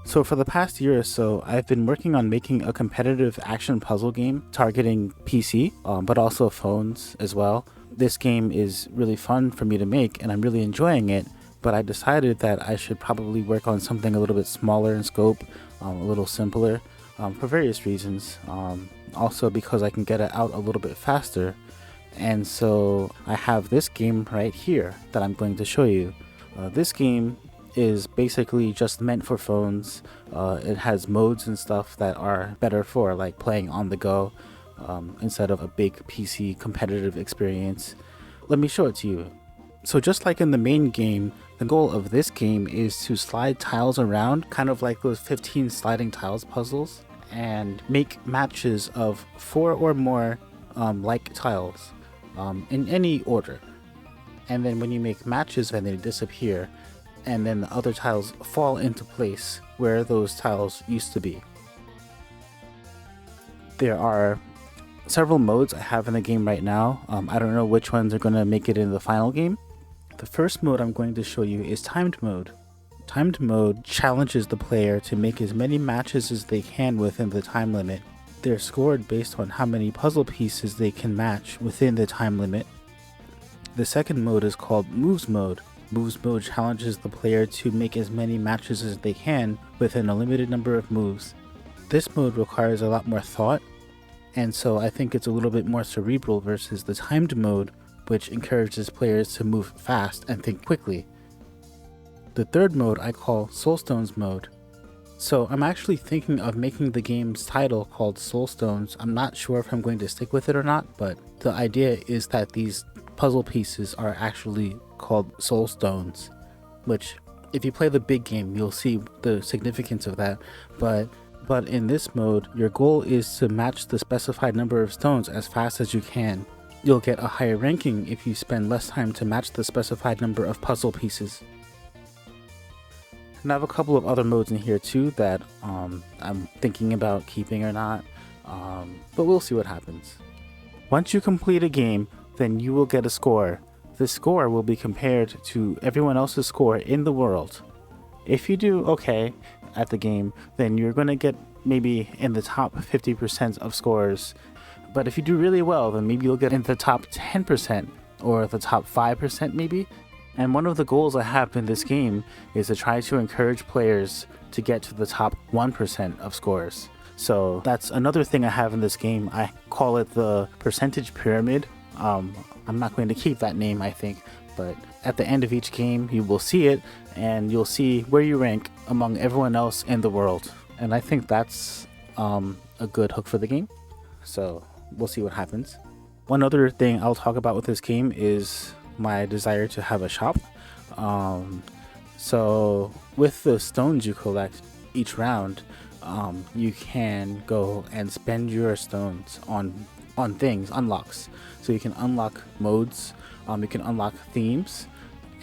So for the past year or so, I've been working on making a competitive action puzzle game targeting PC, but also phones as well. This game is really fun for me to make and I'm really enjoying it, but I decided that I should probably work on something a little bit smaller in scope, a little simpler, for various reasons. Also because I can get it out a little bit faster. And so I have this game right here that I'm going to show you. This game is basically just meant for phones. It has modes and stuff that are better for like playing on the go instead of a big PC competitive experience. Let me show it to you. So just like in the main game, the goal of this game is to slide tiles around, kind of like those 15 sliding tiles puzzles, and make matches of 4 or more like tiles in any order. And then when you make matches, then they disappear, and then the other tiles fall into place where those tiles used to be. There are several modes I have in the game right now. I don't know which ones are going to make it in the final game. The first mode I'm going to show you is timed mode. Timed mode challenges the player to make as many matches as they can within the time limit. They're scored based on how many puzzle pieces they can match within the time limit. The second mode is called moves mode. Moves mode challenges the player to make as many matches as they can within a limited number of moves. This mode requires a lot more thought, and so I think it's a little bit more cerebral versus the timed mode, which encourages players to move fast and think quickly. The third mode I call Soulstones mode. So I'm actually thinking of making the game's title called Soulstones. I'm not sure if I'm going to stick with it or not, but the idea is that these puzzle pieces are actually called soul stones, which if you play the big game you'll see the significance of that, but in this mode your goal is to match the specified number of stones as fast as you can. You'll get a higher ranking if you spend less time to match the specified number of puzzle pieces. And I have a couple of other modes in here too that I'm thinking about keeping or not, but we'll see what happens. Once you complete a game, then you will get a score. The score will be compared to everyone else's score in the world. If you do okay at the game, then you're going to get maybe in the top 50% of scores. But if you do really well, then maybe you'll get in the top 10% or the top 5% maybe. And one of the goals I have in this game is to try to encourage players to get to the top 1% of scores. So that's another thing I have in this game. I call it the percentage pyramid. I'm not going to keep that name, I think, but at the end of each game you will see it and you'll see where you rank among everyone else in the world. And I think that's a good hook for the game. So we'll see what happens. One other thing I'll talk about with this game is my desire to have a shop. So with the stones you collect each round, you can go and spend your stones on things, unlocks. So you can unlock modes, you can unlock themes,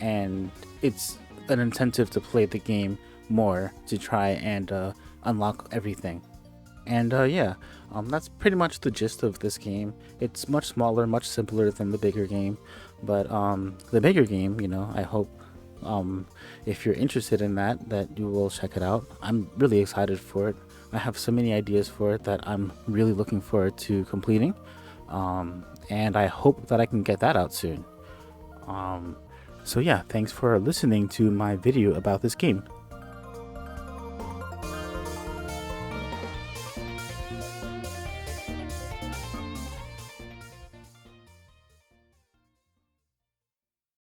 and it's an incentive to play the game more to try and unlock everything. And that's pretty much the gist of this game. It's much smaller, much simpler than the bigger game, but the bigger game, I hope if you're interested in that you will check it out. I'm really excited for it. I have so many ideas for it that I'm really looking forward to completing, and I hope that I can get that out soon. So yeah, thanks for listening to my video about this game.